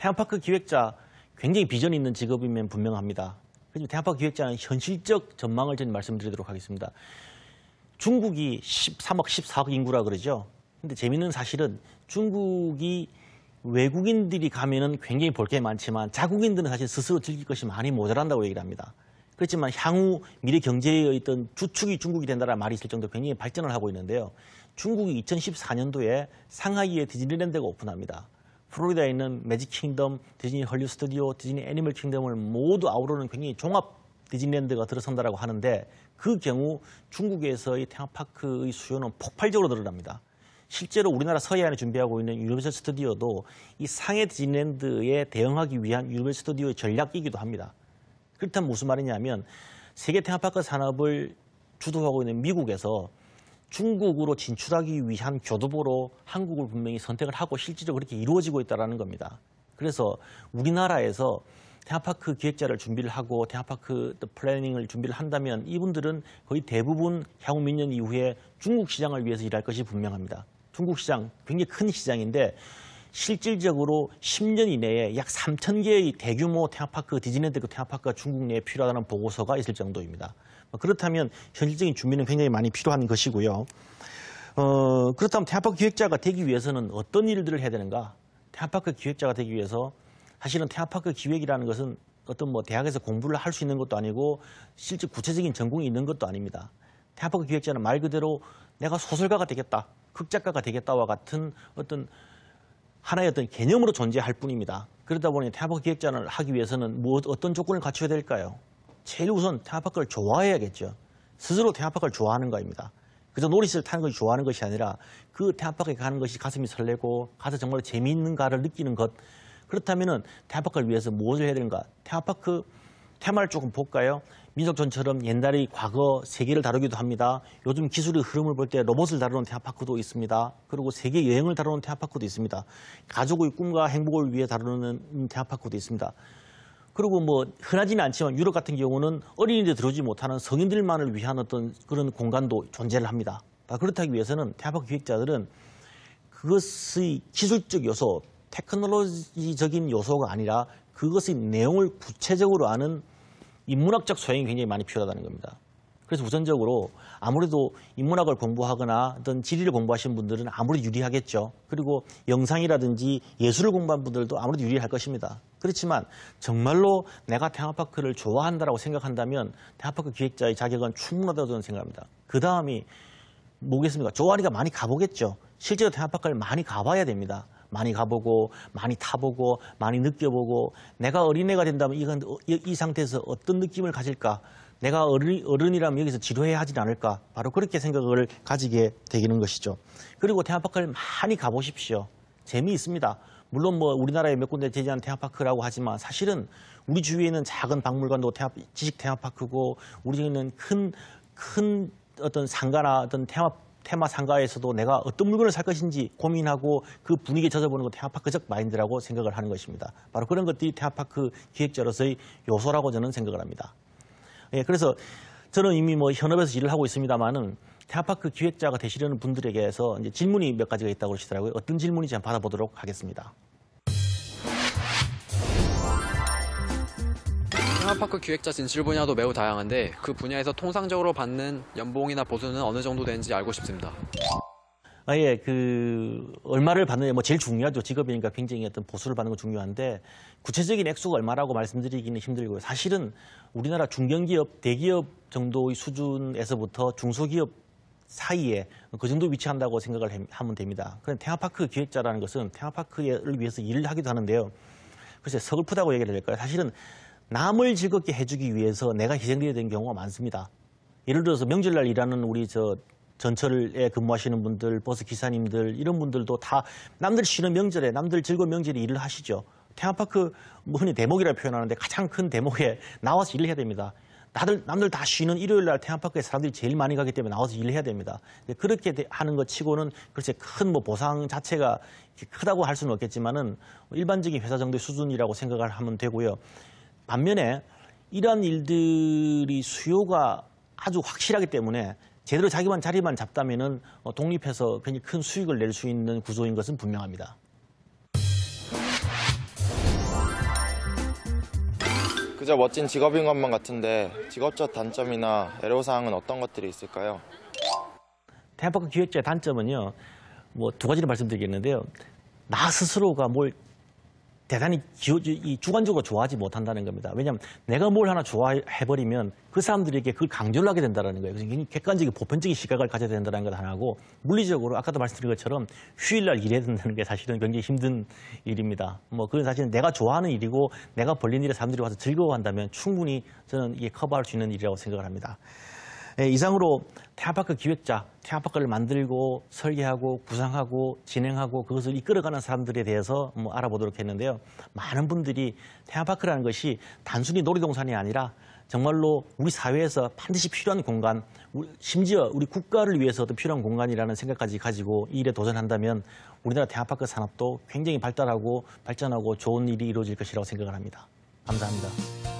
테마파크 기획자 굉장히 비전이 있는 직업이면 분명합니다. 그리고 테마파크 기획자는 현실적 전망을 좀 말씀드리도록 하겠습니다. 중국이 13억, 14억 인구라 그러죠. 근데 재밌는 사실은 중국이 외국인들이 가면은 굉장히 볼 게 많지만 자국인들은 사실 스스로 즐길 것이 많이 모자란다고 얘기를 합니다. 그렇지만 향후 미래 경제의 어떤 주축이 중국이 된다는 말이 있을 정도로 굉장히 발전을 하고 있는데요. 중국이 2014년도에 상하이에 디즈니랜드가 오픈합니다. 플로리다에 있는 매직 킹덤, 디즈니 헐리우드 스튜디오, 디즈니 애니멀 킹덤을 모두 아우르는 굉장히 종합 디즈니랜드가 들어선다라고 하는데 그 경우 중국에서의 테마파크의 수요는 폭발적으로 늘어납니다. 실제로 우리나라 서해안에 준비하고 있는 유니버설 스튜디오도 이 상해 디즈니랜드에 대응하기 위한 유니버설 스튜디오의 전략이기도 합니다. 그렇다면 무슨 말이냐면 세계 테마파크 산업을 주도하고 있는 미국에서 중국으로 진출하기 위한 교두보로 한국을 분명히 선택을 하고 실질적으로 그렇게 이루어지고 있다는 겁니다. 그래서 우리나라에서 테마파크 기획자를 준비를 하고 테마파크 플래닝을 준비를 한다면 이분들은 거의 대부분 향후 몇 년 이후에 중국 시장을 위해서 일할 것이 분명합니다. 중국 시장 굉장히 큰 시장인데 실질적으로 10년 이내에 약 3,000개의 대규모 테마파크, 디즈니랜드 테마파크가 중국 내에 필요하다는 보고서가 있을 정도입니다. 그렇다면 현실적인 준비는 굉장히 많이 필요한 것이고요. 그렇다면 테마파크 기획자가 되기 위해서는 어떤 일들을 해야 되는가? 테마파크 기획자가 되기 위해서 사실은 테마파크 기획이라는 것은 어떤 뭐 대학에서 공부를 할 수 있는 것도 아니고 실제 구체적인 전공이 있는 것도 아닙니다. 테마파크 기획자는 말 그대로 내가 소설가가 되겠다, 극작가가 되겠다와 같은 어떤 하나의 어떤 개념으로 존재할 뿐입니다. 그러다 보니 테마파크 기획자를 하기 위해서는 어떤 조건을 갖춰야 될까요? 제일 우선 테마파크를 좋아해야겠죠. 스스로 테마파크를 좋아하는 거입니다. 그저 놀이시설 타는 것이 좋아하는 것이 아니라 그 테마파크에 가는 것이 가슴이 설레고 가서 정말 재미있는가를 느끼는 것. 그렇다면 테마파크를 위해서 무엇을 해야 되는가? 테마파크 테마를 조금 볼까요? 민속촌처럼 옛날의 과거 세계를 다루기도 합니다. 요즘 기술의 흐름을 볼 때 로봇을 다루는 테마파크도 있습니다. 그리고 세계 여행을 다루는 테마파크도 있습니다. 가족의 꿈과 행복을 위해 다루는 테마파크도 있습니다. 그리고 뭐 흔하지는 않지만 유럽 같은 경우는 어린이들 들어오지 못하는 성인들만을 위한 어떤 그런 공간도 존재를 합니다. 그렇다기 위해서는 테마파크 기획자들은 그것의 기술적 요소, 테크놀로지적인 요소가 아니라 그것의 내용을 구체적으로 아는 인문학적 소양이 굉장히 많이 필요하다는 겁니다. 그래서 우선적으로 아무래도 인문학을 공부하거나 어떤 지리를 공부하신 분들은 아무래도 유리하겠죠. 그리고 영상이라든지 예술을 공부한 분들도 아무래도 유리할 것입니다. 그렇지만 정말로 내가 테마파크를 좋아한다고 생각한다면 테마파크 기획자의 자격은 충분하다고 저는 생각합니다. 그 다음이 뭐겠습니까? 좋아하니까 많이 가보겠죠. 실제로 테마파크를 많이 가봐야 됩니다. 많이 가보고 많이 타보고 많이 느껴보고 내가 어린애가 된다면 이 상태에서 어떤 느낌을 가질까? 내가 어른이라면 여기서 지루해야 하진 않을까? 바로 그렇게 생각을 가지게 되는 것이죠. 그리고 테마파크를 많이 가보십시오. 재미있습니다. 물론 뭐 우리나라에 몇 군데 제지한 테마파크라고 하지만 사실은 우리 주위에 있는 작은 박물관도 지식 테마파크고 우리 중에 있는 큰 어떤 상가나 어떤 테마 상가에서도 내가 어떤 물건을 살 것인지 고민하고 그 분위기에 젖어보는 것 테마파크적 마인드라고 생각을 하는 것입니다. 바로 그런 것들이 테마파크 기획자로서의 요소라고 저는 생각을 합니다. 예, 그래서 저는 이미 뭐 현업에서 일을 하고 있습니다만은 테마파크 기획자가 되시려는 분들에게서 이제 질문이 몇 가지가 있다고 그러시더라고요. 어떤 질문인지 한번 받아보도록 하겠습니다. 테마파크 기획자 진출 분야도 매우 다양한데 그 분야에서 통상적으로 받는 연봉이나 보수는 어느 정도 되는지 알고 싶습니다. 예, 얼마를 받느냐, 뭐 제일 중요하죠. 직업이니까 굉장히 어떤 보수를 받는 건 중요한데 구체적인 액수가 얼마라고 말씀드리기는 힘들고요. 사실은 우리나라 중견기업, 대기업 정도의 수준에서부터 중소기업 사이에 그 정도 위치한다고 생각을 하면 됩니다. 그런데 테마파크 기획자라는 것은 테마파크를 위해서 일을 하기도 하는데요. 글쎄 서글프다고 얘기를 해야 될까요? 사실은 남을 즐겁게 해주기 위해서 내가 희생되어야 되는 경우가 많습니다. 예를 들어서 명절날 일하는 우리 전철에 근무하시는 분들, 버스 기사님들 이런 분들도 다 남들 쉬는 명절에 남들 즐거운 명절에 일을 하시죠. 테마파크 뭐 흔히 대목이라고 표현하는데 가장 큰 대목에 나와서 일을 해야 됩니다. 남들 다 쉬는 일요일 날 테마파크에 사람들이 제일 많이 가기 때문에 나와서 일을 해야 됩니다. 그렇게 하는 것 치고는 글쎄 큰 뭐 보상 자체가 크다고 할 수는 없겠지만은 일반적인 회사 정도의 수준이라고 생각을 하면 되고요. 반면에 이러한 일들이 수요가 아주 확실하기 때문에 제대로 자기만 자리만 잡다면은 독립해서 굉장히 큰 수익을 낼 수 있는 구조인 것은 분명합니다. 그저 멋진 직업인 것만 같은데 직업적 단점이나 애로사항은 어떤 것들이 있을까요? 테마파크 기획자의 단점은요, 뭐 두 가지를 말씀드리겠는데요. 나 스스로가 뭘 대단히 주관적으로 좋아하지 못한다는 겁니다. 왜냐하면 내가 뭘 하나 좋아해버리면 그 사람들에게 그걸 강조를 하게 된다는 거예요. 그래서 굉장히 객관적인 보편적인 시각을 가져야 된다는 것 하나고, 물리적으로 아까도 말씀드린 것처럼 휴일날 일해야 된다는 게 사실은 굉장히 힘든 일입니다. 뭐 그건 사실은 내가 좋아하는 일이고 내가 벌린 일에 사람들이 와서 즐거워한다면 충분히 저는 이게 커버할 수 있는 일이라고 생각을 합니다. 네, 이상으로 테마파크 기획자, 테마파크를 만들고 설계하고 구상하고 진행하고 그것을 이끌어가는 사람들에 대해서 알아보도록 했는데요. 많은 분들이 테마파크라는 것이 단순히 놀이동산이 아니라 정말로 우리 사회에서 반드시 필요한 공간, 심지어 우리 국가를 위해서도 필요한 공간이라는 생각까지 가지고 이 일에 도전한다면 우리나라 테마파크 산업도 굉장히 발달하고 발전하고 좋은 일이 이루어질 것이라고 생각을 합니다. 감사합니다.